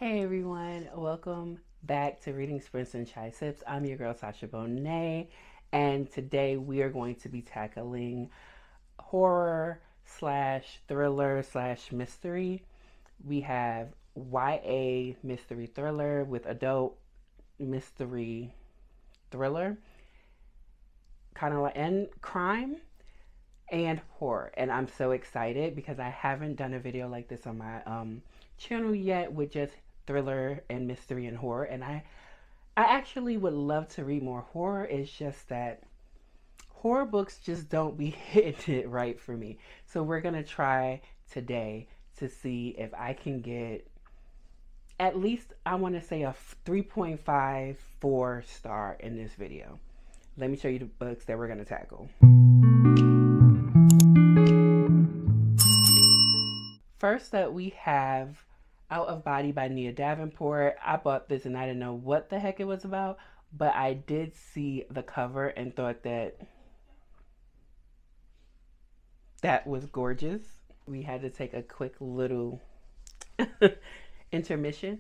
Hey everyone, welcome back to Reading Sprints and Chai Sips. I'm your girl Sasha Bonet, and today we are going to be tackling horror slash thriller slash mystery. We have YA mystery thriller with adult mystery thriller, kind of like, and crime and horror. And I'm so excited because I haven't done a video like this on my channel yet with just thriller and mystery and horror. And I actually would love to read more horror. It's just that horror books just don't be hitting it right for me. So we're gonna try today to see if I can get at least, I want to say, a 3.5 4-star in this video. Let me show you the books that we're gonna tackle. First up, we have Out of Body by Nia Davenport. I bought this and I didn't know what the heck it was about, but I did see the cover and thought that was gorgeous. We had to take a quick little intermission.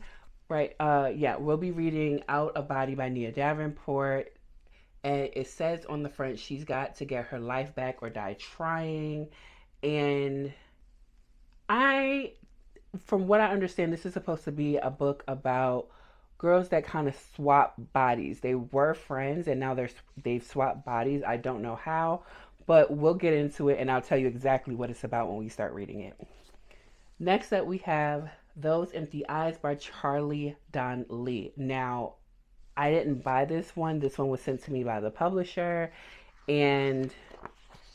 Right, yeah, we'll be reading Out of Body by Nia Davenport. And it says on the front, she's got to get her life back or die trying. And from what I understand, this is supposed to be a book about girls that kind of swap bodies. They were friends and now they've swapped bodies. I don't know how, but we'll get into it and I'll tell you exactly what it's about when we start reading it. Next up, we have Those Empty Eyes by Charlie Donlea. Now, I didn't buy this one. This one was sent to me by the publisher, and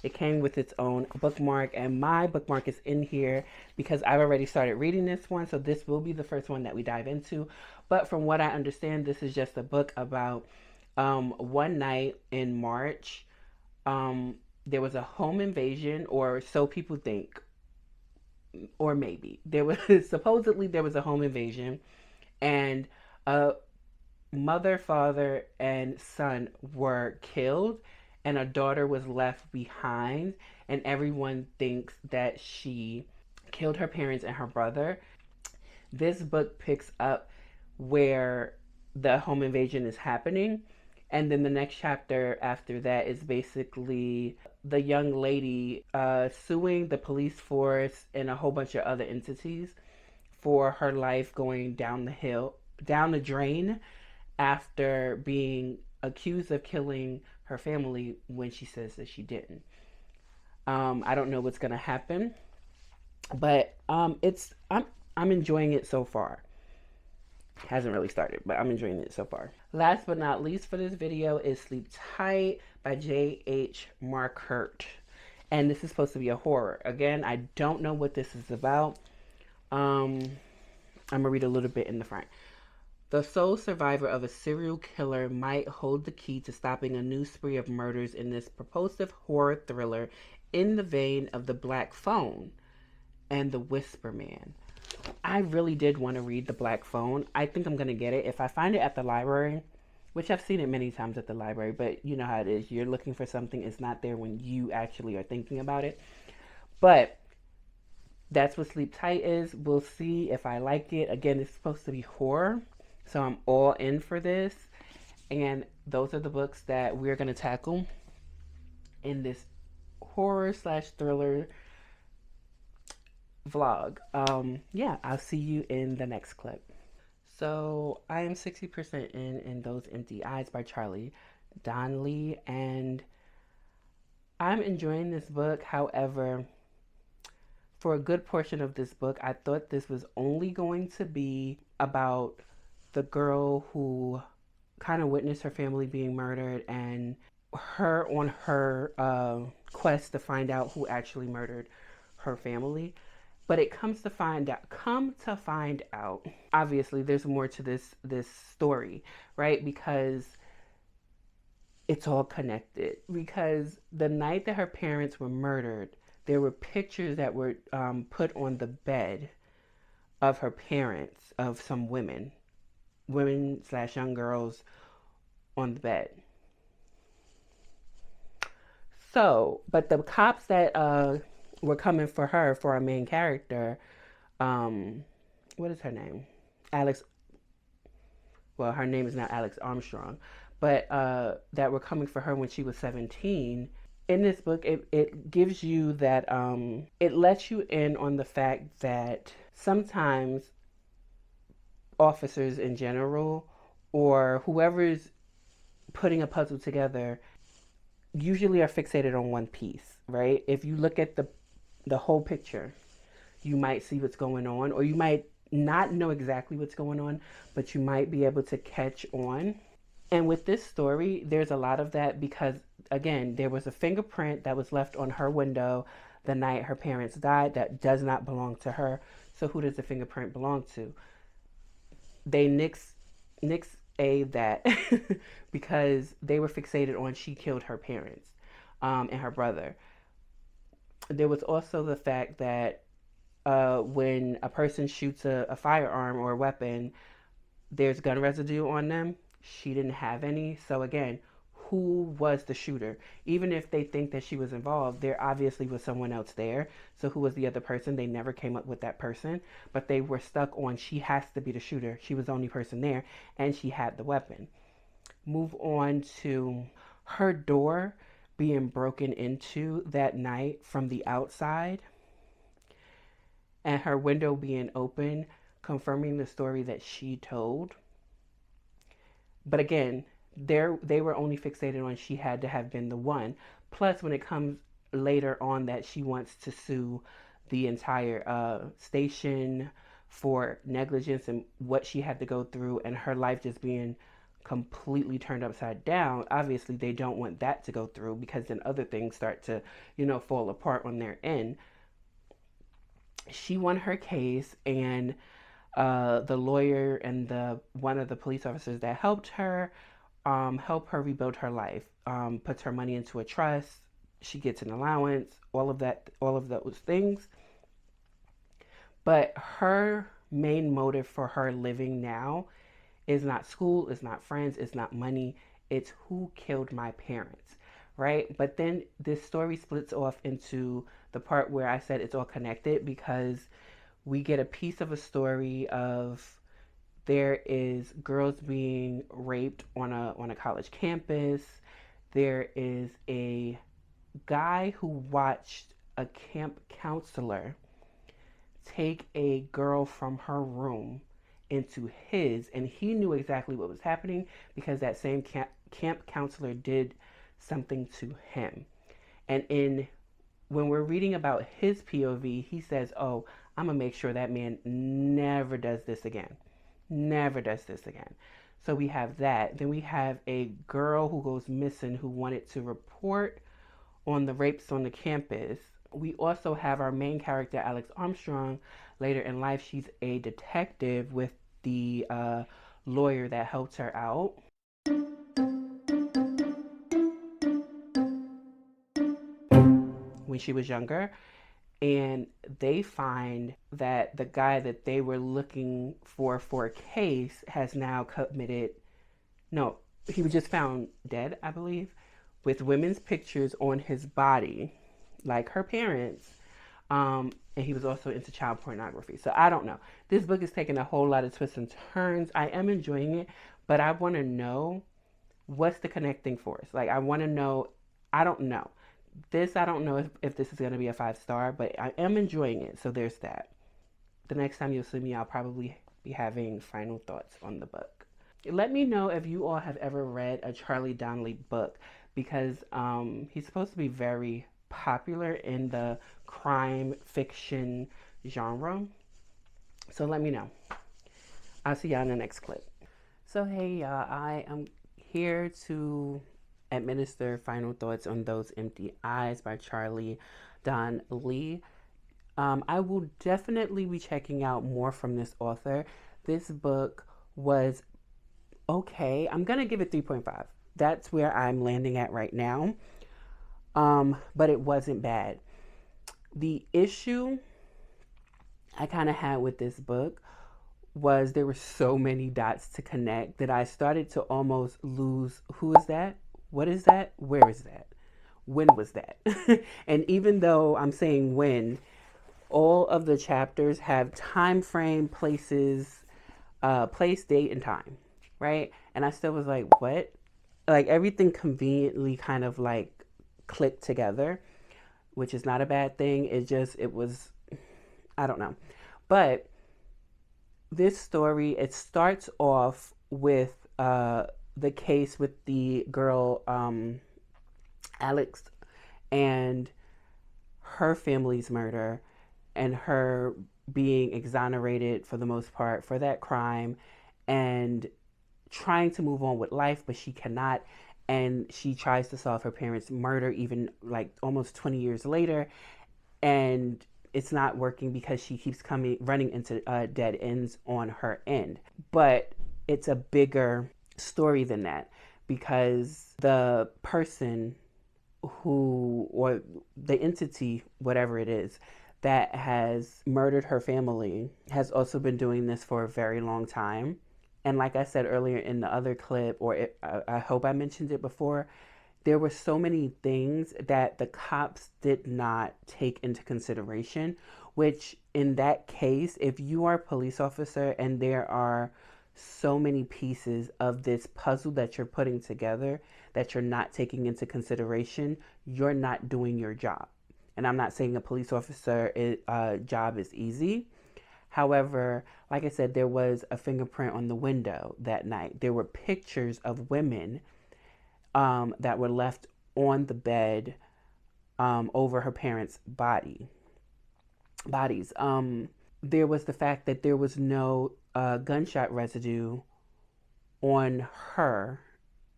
it came with its own bookmark, and my bookmark is in here because I've already started reading this one, so this will be the first one that we dive into. But from what I understand, this is just a book about one night in March, there was a home invasion, or so people think, or maybe. Supposedly there was a home invasion, and a mother, father, and son were killed, and a daughter was left behind, and everyone thinks that she killed her parents and her brother. This book picks up where the home invasion is happening, and then the next chapter after that is basically the young lady suing the police force and a whole bunch of other entities for her life going down the drain after being accused of killing her family when she says that she didn't. I don't know what's gonna happen, but I'm enjoying it so far. Hasn't really started, but I'm enjoying it so far. Last but not least for this video is Sleep Tight by J.H. Markert, and this is supposed to be a horror. Again, I don't know what this is about. I'm gonna read a little bit in the front. The sole survivor of a serial killer might hold the key to stopping a new spree of murders in this propulsive horror thriller in the vein of The Black Phone and The Whisper Man. I really did want to read The Black Phone. I think I'm going to get it. If I find it at the library, which I've seen it many times at the library, but you know how it is. You're looking for something, it's not there when you actually are thinking about it. But that's what Sleep Tight is. We'll see if I like it. Again, it's supposed to be horror, so I'm all in for this. And those are the books that we're going to tackle in this horror slash thriller vlog. Yeah, I'll see you in the next clip. So I am 60% in Those Empty Eyes by Charlie Donlea, and I'm enjoying this book. However, for a good portion of this book, I thought this was only going to be about the girl who kind of witnessed her family being murdered and her on her quest to find out who actually murdered her family. But it come to find out, obviously there's more to this story, right? Because it's all connected. Because the night that her parents were murdered, there were pictures that were put on the bed of her parents, of some women / young girls on the bed. So, but the cops that were coming for her, for our main character, what is her name? Alex, well, her name is not Alex Armstrong, but that were coming for her when she was 17. In this book, it gives you that, it lets you in on the fact that sometimes officers in general or whoever's putting a puzzle together usually are fixated on one piece, right? If you look at the whole picture, you might see what's going on, or you might not know exactly what's going on, but you might be able to catch on. And with this story, there's a lot of that because, again, there was a fingerprint that was left on her window the night her parents died that does not belong to her. So who does the fingerprint belong to? They nix a that because they were fixated on she killed her parents, and her brother. There was also the fact that when a person shoots a firearm or a weapon, there's gun residue on them. She didn't have any. So again, who was the shooter? Even if they think that she was involved, there obviously was someone else there. So who was the other person? They never came up with that person, but they were stuck on she has to be the shooter. She was the only person there and she had the weapon. Move on to her door being broken into that night from the outside and her window being open, confirming the story that she told. But again, they were only fixated on she had to have been the one. Plus, when it comes later on that she wants to sue the entire station for negligence and what she had to go through and her life just being completely turned upside down, obviously they don't want that to go through because then other things start to, fall apart on their end. She won her case, and the lawyer and the one of the police officers that helped her help her rebuild her life, puts her money into a trust, she gets an allowance, all of those things. But her main motive for her living now is not school, it's not friends, it's not money, it's who killed my parents, right? But then this story splits off into the part where I said it's all connected because we get a piece of a story of there is girls being raped on a college campus. There is a guy who watched a camp counselor take a girl from her room into his, and he knew exactly what was happening because that same camp counselor did something to him. And when we're reading about his POV, he says, "Oh, I'm gonna make sure that man never does this again. Never does this again." So we have that. Then we have a girl who goes missing who wanted to report on the rapes on the campus. We also have our main character, Alex Armstrong. Later in life, she's a detective with the lawyer that helped her out. When she was younger, and they find that the guy that they were looking for a case has now committed, no, he was just found dead, I believe, with women's pictures on his body, like her parents. And he was also into child pornography. So I don't know. This book is taking a whole lot of twists and turns. I am enjoying it, but I want to know what's the connecting force. Like, I want to know. I don't know. I don't know if this is going to be a 5-star, but I am enjoying it. So there's that. The next time you'll see me, I'll probably be having final thoughts on the book. Let me know if you all have ever read a Charlie Donlea book because he's supposed to be very popular in the crime fiction genre. So let me know. I'll see y'all in the next clip. So hey y'all, I am here to administer final thoughts on Those Empty Eyes by Charlie Donlea. I will definitely be checking out more from this author. This book was okay. I'm gonna give it 3.5. That's where I'm landing at right now. But it wasn't bad. The issue I kind of had with this book was there were so many dots to connect that I started to almost lose who is that? What is that? Where is that? When was that? And even though I'm saying when, all of the chapters have time frame, places, place, date, and time, right? And I still was like, what? Like everything conveniently kind of like clicked together, which is not a bad thing. It was, I don't know. But this story, it starts off with the case with the girl, Alex, and her family's murder, and her being exonerated for the most part for that crime, and trying to move on with life, but she cannot. And she tries to solve her parents' murder even like almost 20 years later. And it's not working because she keeps running into dead ends on her end. But it's a bigger story than that, because the person who, or the entity, whatever it is, that has murdered her family has also been doing this for a very long time. And like I said earlier in the other clip, I hope I mentioned it before, there were so many things that the cops did not take into consideration, which in that case, if you are a police officer and there are so many pieces of this puzzle that you're putting together that you're not taking into consideration, you're not doing your job. And I'm not saying a police officer job is easy. However, like I said, there was a fingerprint on the window that night. There were pictures of women that were left on the bed over her parents' bodies. There was the fact that there was no gunshot residue on her.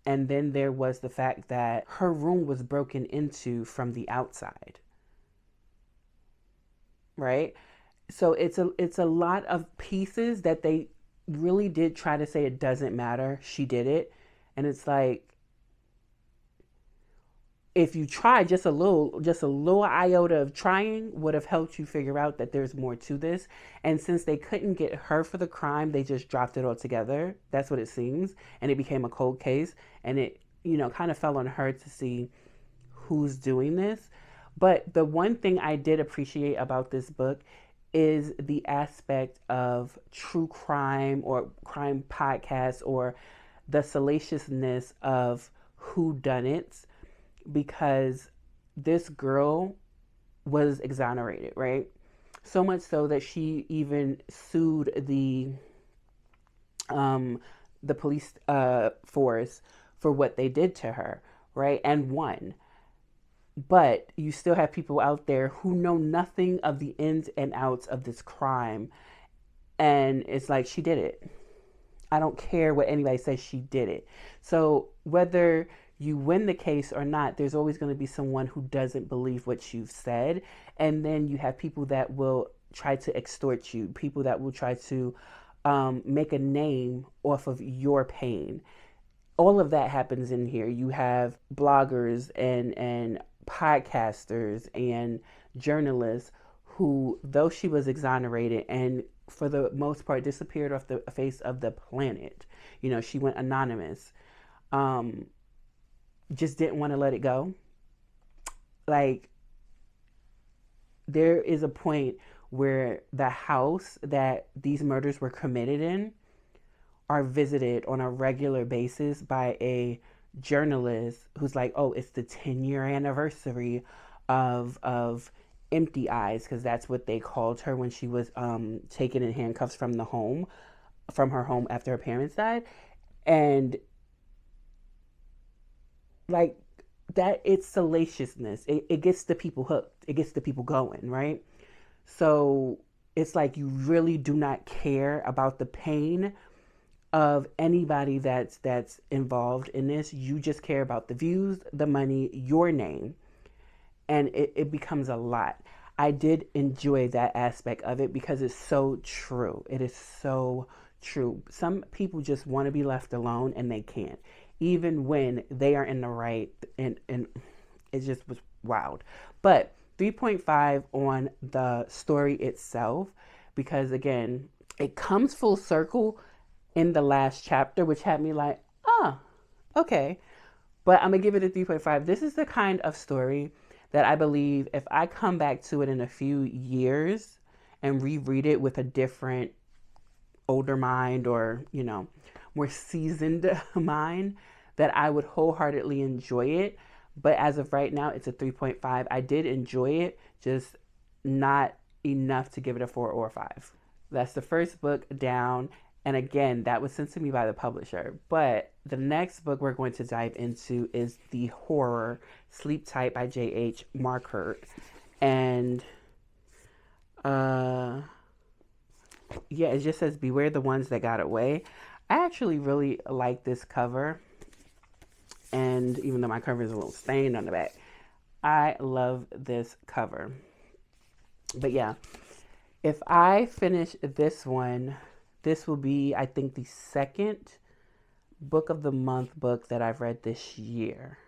And then there was the fact that her room was broken into from the outside. Right? So it's a lot of pieces that they really did try to say it doesn't matter. She did it. And it's like, if you try just a little iota of trying would have helped you figure out that there's more to this. And since they couldn't get her for the crime, they just dropped it all together. That's what it seems. And it became a cold case. And it, kind of fell on her to see who's doing this. But the one thing I did appreciate about this book is the aspect of true crime or crime podcasts, or the salaciousness of whodunits, because this girl was exonerated, right? So much so that she even sued the police force for what they did to her, right? And won. But you still have people out there who know nothing of the ins and outs of this crime. And it's like, she did it. I don't care what anybody says, she did it. So whether you win the case or not, there's always going to be someone who doesn't believe what you've said. And then you have people that will try to extort you, people that will try to make a name off of your pain. All of that happens in here. You have bloggers and podcasters and journalists who, though she was exonerated and for the most part disappeared off the face of the planet, she went anonymous, just didn't want to let it go. Like, there is a point where the house that these murders were committed in are visited on a regular basis by a journalist who's like, oh, it's the 10-year anniversary of Empty Eyes, because that's what they called her when she was taken in handcuffs from her home after her parents died. And like that, it's salaciousness. It gets the people hooked. It gets the people going, right? So it's like, you really do not care about the pain of anybody that's involved in this. You just care about the views, the money, your name. And it becomes a lot. I did enjoy that aspect of it because it's so true. It is so true. Some people just want to be left alone and they can't, even when they are in the right. And it just was wild. But 3.5 on the story itself, because again, it comes full circle in the last chapter, which had me like, okay. But I'm going to give it a 3.5. This is the kind of story that I believe if I come back to it in a few years and reread it with a different older mind or, you know, more seasoned mind, that I would wholeheartedly enjoy it. But as of right now, it's a 3.5. I did enjoy it, just not enough to give it a 4 or 5. That's the first book down. And again, that was sent to me by the publisher. But the next book we're going to dive into is the horror Sleep Tight by J.H. Markert. And yeah, it just says beware the ones that got away. I actually really like this cover. And even though my cover is a little stained on the back, I love this cover. But yeah, if I finish this one, this will be, I think, the second book of the month book that I've read this year,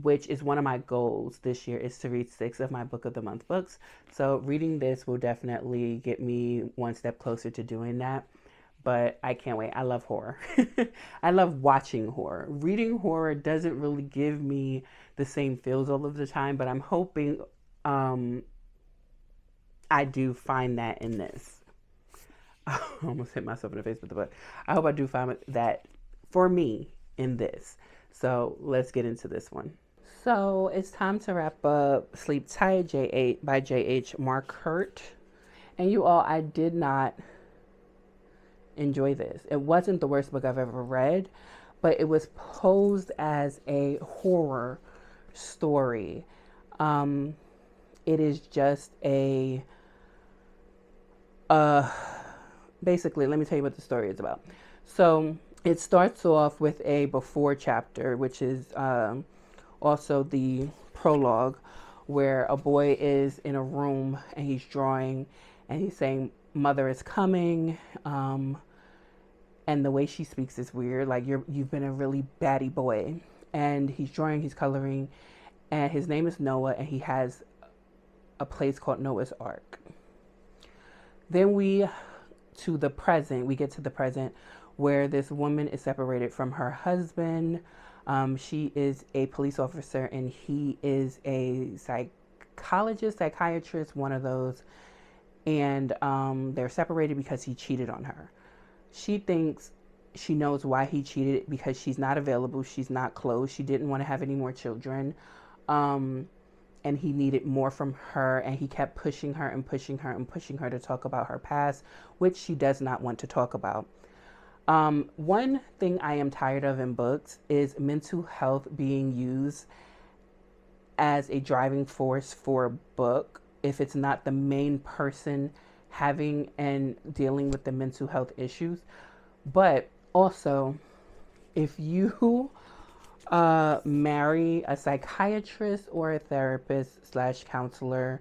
which is one of my goals this year, is to read 6 of my book of the month books. So reading this will definitely get me one step closer to doing that. But I can't wait. I love horror. I love watching horror. Reading horror doesn't really give me the same feels all of the time, but I'm hoping I do find that in this. I almost hit myself in the face with the book. I hope I do find that for me in this. So let's get into this one. So it's time to wrap up Sleep Tight by J.H. Markert. And you all, I did not enjoy this. It wasn't the worst book I've ever read, but it was posed as a horror story. It is just a basically, let me tell you what the story is about. So it starts off with a before chapter, which is also the prologue, where a boy is in a room and he's drawing and he's saying, "Mother is coming," and the way she speaks is weird, like you've been a really batty boy. And he's drawing, he's coloring, and his name is Noah, and he has a place called Noah's Ark. Then we get to the present, where this woman is separated from her husband. She is a police officer and he is a psychiatrist, one of those. And they're separated because he cheated on her. She thinks she knows why he cheated, because she's not available. She's not close. She didn't want to have any more children. And he needed more from her. And he kept pushing her and pushing her and pushing her to talk about her past, which she does not want to talk about. One thing I am tired of in books is mental health being used as a driving force for a book if it's not the main person having and dealing with the mental health issues. But also, if you marry a psychiatrist or a therapist / counselor,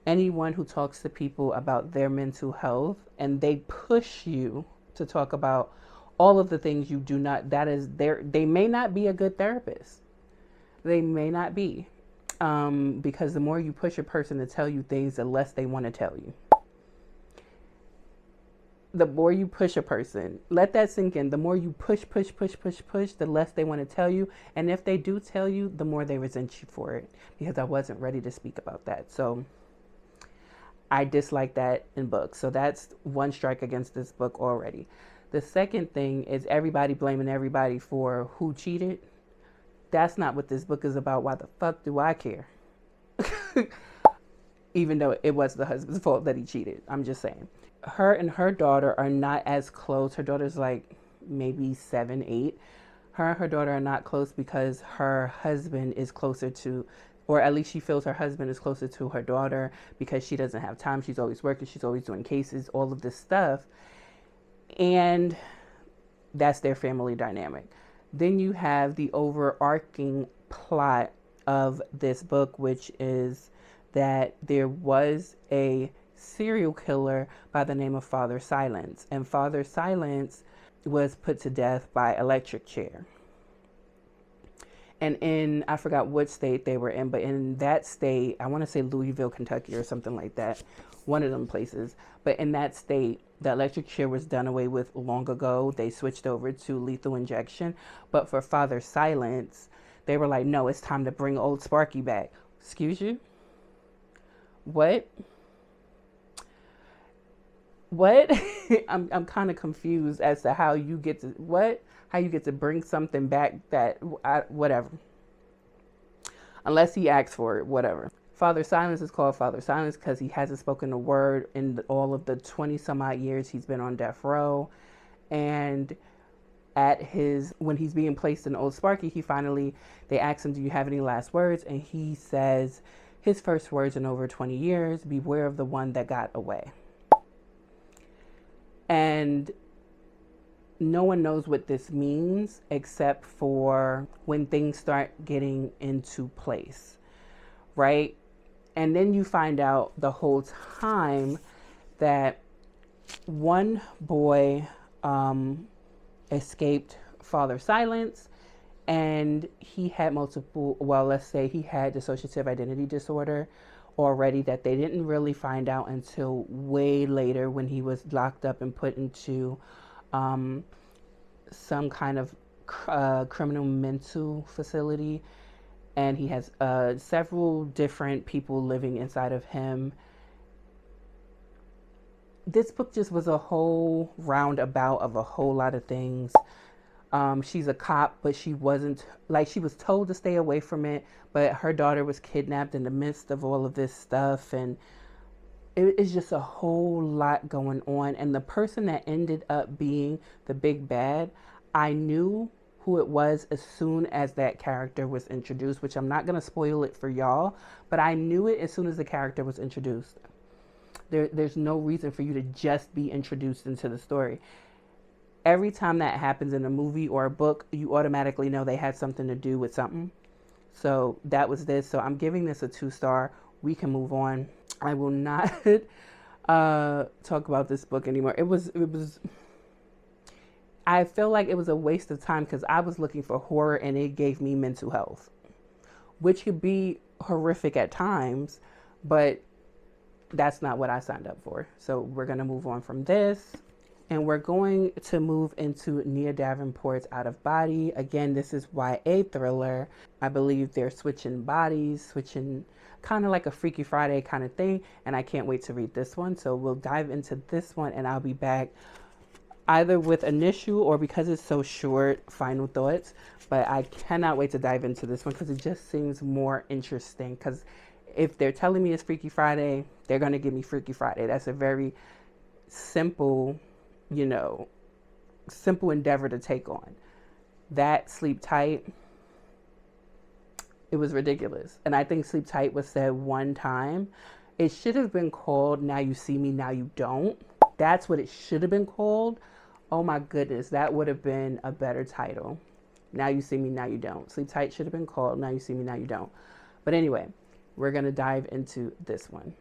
anyone who talks to people about their mental health, and they push you to talk about all of the things you do not, they may not be a good therapist. They may not be. Because the more you push a person to tell you things, the less they want to tell you. The more you push a person, let that sink in. The more you push, the less they want to tell you. And if they do tell you, the more they resent you for it. Because I wasn't ready to speak about that. So I dislike that in books. So that's one strike against this book already. The second thing is everybody blaming everybody for who cheated. That's not what this book is about. Why the fuck do I care? Even though it was the husband's fault that he cheated. I'm just saying. Her and her daughter are not as close. Her daughter's like maybe 7, 8. Her and her daughter are not close because her husband is closer to, or at least she feels her husband is closer to her daughter because she doesn't have time. She's always working. She's always doing cases, all of this stuff. And that's their family dynamic. Then you have the overarching plot of this book, which is that there was a serial killer by the name of Father Silence. And Father Silence was put to death by electric chair. And I forgot what state they were in, but in that state, I want to say Louisville, Kentucky or something like that, one of them places. But in that state, the electric chair was done away with long ago. They switched over to lethal injection. But for Father Silence, they were like, no, it's time to bring old Sparky back. Excuse you? What? What? I'm kind of confused as to how you get to what? How you get to bring something back that whatever. Unless he asks for it, whatever. Father Silence is called Father Silence because he hasn't spoken a word in all of the 20 some odd years he's been on death row. And when he's being placed in Old Sparky, they ask him, do you have any last words? And he says his first words in over 20 years, beware of the one that got away. And no one knows what this means except for when things start getting into place, right? And then you find out the whole time that one boy escaped Father Silence, and he had let's say he had dissociative identity disorder already that they didn't really find out until way later when he was locked up and put into some kind of criminal mental facility. And he has several different people living inside of him. This book just was a whole roundabout of a whole lot of things. She's a cop, but she wasn't, like, she was told to stay away from it, but her daughter was kidnapped in the midst of all of this stuff, and it's just a whole lot going on. And the person that ended up being the big bad, I knew who it was as soon as that character was introduced, which I'm not going to spoil it for y'all, but I knew it as soon as the character was introduced. There's no reason for you to just be introduced into the story. Every time that happens in a movie or a book, you automatically know they had something to do with something. So that was this. So I'm giving this a 2-star. We can move on. I will not talk about this book anymore. I feel like it was a waste of time because I was looking for horror and it gave me mental health, which could be horrific at times, but that's not what I signed up for. So we're going to move on from this. And we're going to move into Nia Davenport's Out of Body. Again, this is YA thriller. I believe they're switching bodies, switching kind of like a Freaky Friday kind of thing. And I can't wait to read this one. So we'll dive into this one and I'll be back either with initial or, because it's so short, final thoughts. But I cannot wait to dive into this one because it just seems more interesting. Because if they're telling me it's Freaky Friday, they're going to give me Freaky Friday. That's a very simple endeavor to take on. That Sleep Tight, it was ridiculous. And I think Sleep Tight was said one time. It should have been called Now You See Me, Now You Don't. That's what it should have been called. Oh my goodness, that would have been a better title. Now You See Me, Now You Don't. Sleep Tight should have been called Now You See Me, Now You Don't. But anyway, we're going to dive into this one.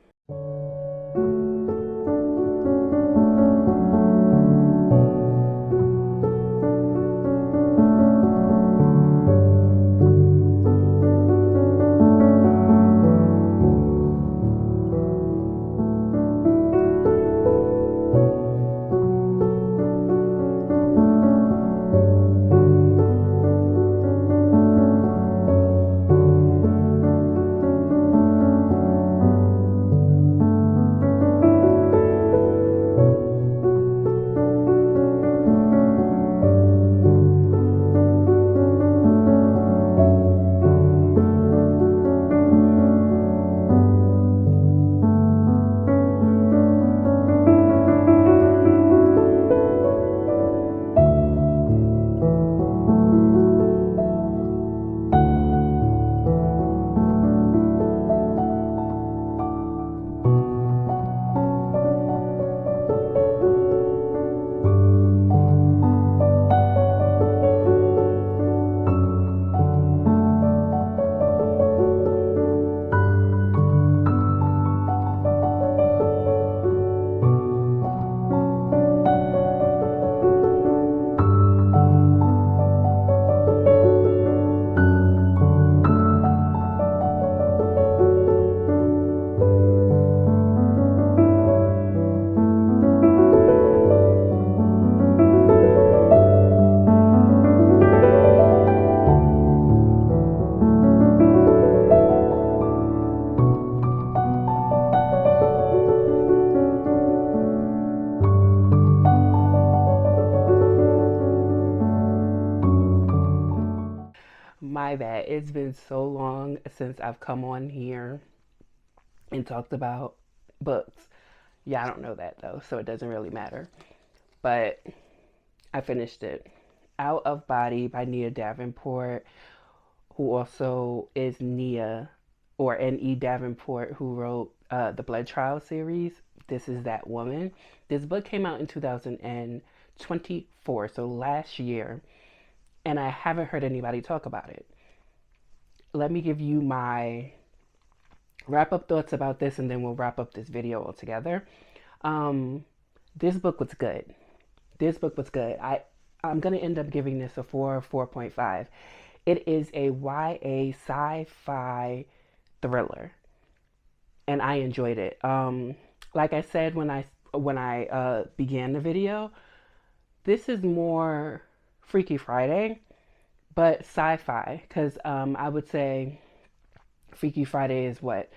my bad. It's been so long since I've come on here and talked about books. Yeah, I don't know that though, so it doesn't really matter. But I finished it. Out of Body by Nia Davenport, who also is Nia or N.E. Davenport, who wrote the Blood Trial series. This is that woman. This book came out in 2024, so last year, and I haven't heard anybody talk about it. Let me give you my wrap up thoughts about this, and then we'll wrap up this video altogether. This book was good. This book was good. I'm going to end up giving this a 4.5. It is a YA sci-fi thriller, and I enjoyed it. Like I said when I began the video, this is more Freaky Friday, but sci-fi, because I would say Freaky Friday is what?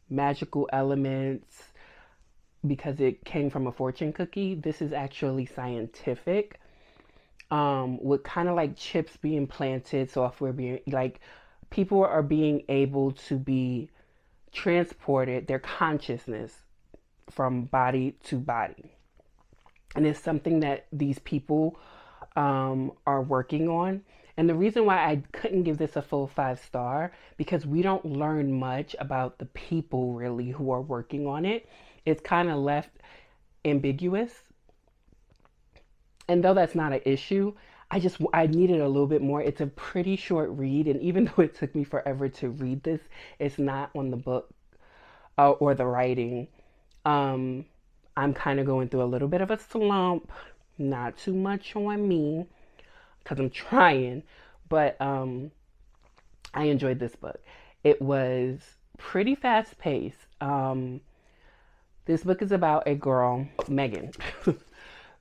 Magical elements, because it came from a fortune cookie. This is actually scientific, with kind of like chips being planted, software being like, people are being able to be transported, their consciousness from body to body. And it's something that these people are working on. And the reason why I couldn't give this a full 5-star, because we don't learn much about the people really who are working on it. It's kind of left ambiguous. And though that's not an issue, I needed a little bit more. It's a pretty short read. And even though it took me forever to read this, it's not on the book or the writing. I'm kind of going through a little bit of a slump. Not too much on me, because I'm trying, but I enjoyed this book. It was pretty fast paced. This book is about a girl, Megan.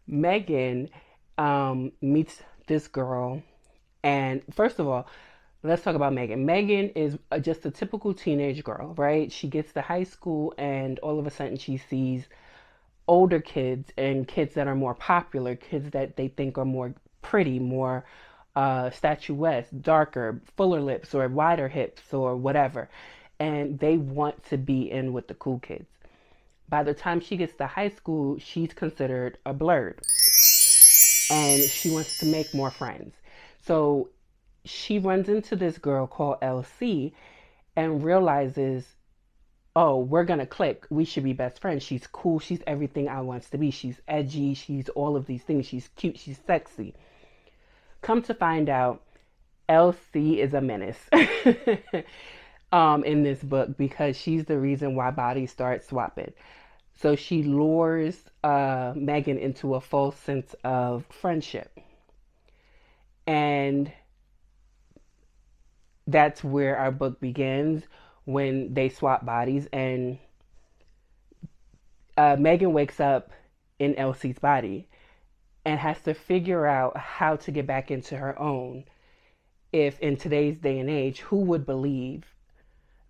Megan meets this girl, and first of all, let's talk about Megan. Megan is just a typical teenage girl, right? She gets to high school, and all of a sudden she sees older kids and kids that are more popular, kids that they think are more pretty, more statuesque, darker, fuller lips or wider hips or whatever. And they want to be in with the cool kids. By the time she gets to high school, she's considered a blurred. And she wants to make more friends. So she runs into this girl called LC and realizes, oh, we're going to click. We should be best friends. She's cool. She's everything I want to be. She's edgy. She's all of these things. She's cute. She's sexy. Come to find out, LC is a menace in this book, because she's the reason why bodies start swapping. So she lures Megan into a false sense of friendship. And that's where our book begins, when they swap bodies, and Megan wakes up in LC's body and has to figure out how to get back into her own. If in today's day and age, who would believe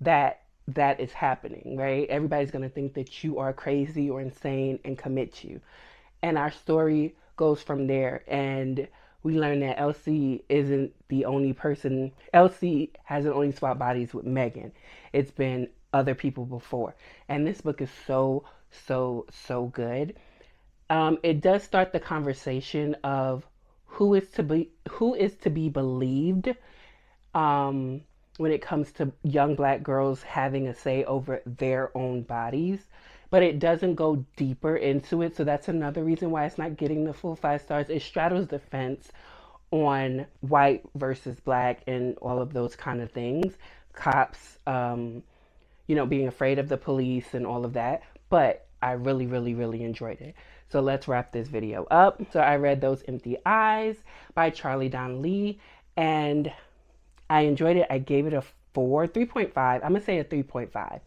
that that is happening, right? Everybody's going to think that you are crazy or insane and commit you. And our story goes from there. And we learn that LC isn't the only person. LC hasn't only swapped bodies with Megan. It's been other people before. And this book is so good. It does start the conversation of who is to be believed when it comes to young Black girls having a say over their own bodies. But it doesn't go deeper into it. So that's another reason why it's not getting the full 5 stars. It straddles the fence on white versus Black and all of those kind of things. Cops, being afraid of the police and all of that. But I really enjoyed it. So let's wrap this video up. So I read Those Empty Eyes by Charlie Donlea, and I enjoyed it. I gave it a 3.5. I'm going to say a 3.5.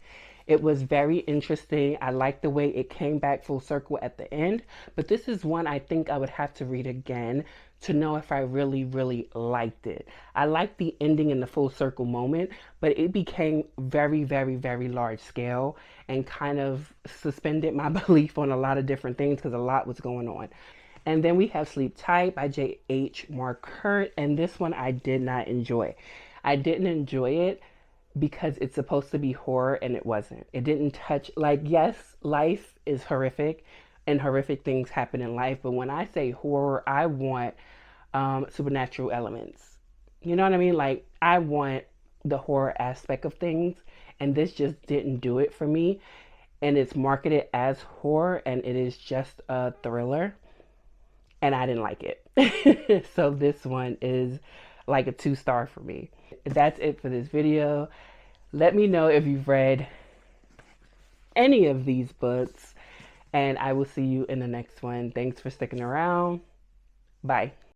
It was very interesting. I liked the way it came back full circle at the end. But this is one I think I would have to read again to know if I really liked it. I liked the ending and the full circle moment, but it became very large scale and kind of suspended my belief on a lot of different things because a lot was going on. And then we have Sleep Tight by J.H. Markert. And this one I did not enjoy. I didn't enjoy it because it's supposed to be horror and it wasn't. It didn't touch, like, yes, life is horrific and horrific things happen in life. But when I say horror, I want supernatural elements. You know what I mean? Like, I want the horror aspect of things. And this just didn't do it for me. And it's marketed as horror and it is just a thriller. And I didn't like it. So this one is like a 2-star for me. That's it for this video. Let me know if you've read any of these books, and I will see you in the next one. Thanks for sticking around. Bye.